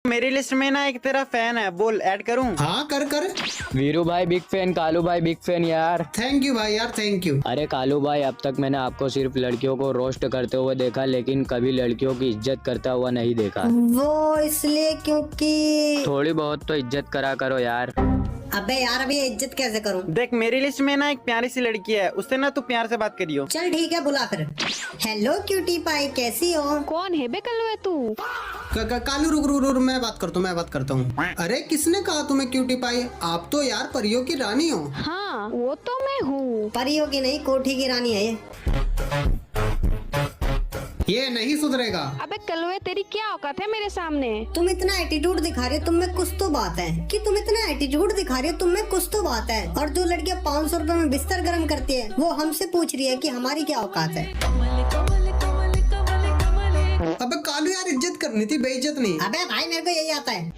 मेरी लिस्ट में ना एक तेरा फैन है, बोल ऐड करूं? हाँ कर कर। वीरू भाई बिग फैन, कालू भाई बिग फैन यार। थैंक यू भाई यार, थैंक यू। अरे कालू भाई, अब तक मैंने आपको सिर्फ लड़कियों को रोस्ट करते हुए देखा, लेकिन कभी लड़कियों की इज्जत करता हुआ नहीं देखा। वो इसलिए क्योंकि थोड़ी बहुत तो इज्जत करा करो यार। अबे यार अभी इज्जत कैसे करूं? देख मेरी लिस्ट में ना एक प्यारी सी लड़की है, उससे ना तू प्यार से बात करियो। चल ठीक है, बुला फिर। हेलो क्यूटी पाई, कैसी हो? कौन है बे कल्लू है तू? कालू रुक रुक रुक, मैं बात करता हूँ। अरे किसने कहा तुम्हें क्यूटी पाई? आप तो यार परियों की रानी हो। हाँ वो तो मैं हूँ। परियों की नहीं, कोठी की रानी है ये नहीं सुधरेगा। अबे कल्लू तेरी क्या औकात है मेरे सामने? तुम इतना एटीट्यूड दिखा रहे हो, तुम में कुछ तो बात है। कि तुम इतना एटीट्यूड दिखा रहे हो, तुम में कुछ तो बात है। और जो लड़कियां 500 रुपए में बिस्तर गर्म करती है, वो हमसे पूछ रही है कि हमारी क्या औकात है। अबे कालू यार, इज्जत करनी थी, बेइज्जत नहीं। अबे भाई मेरे को यही आता है।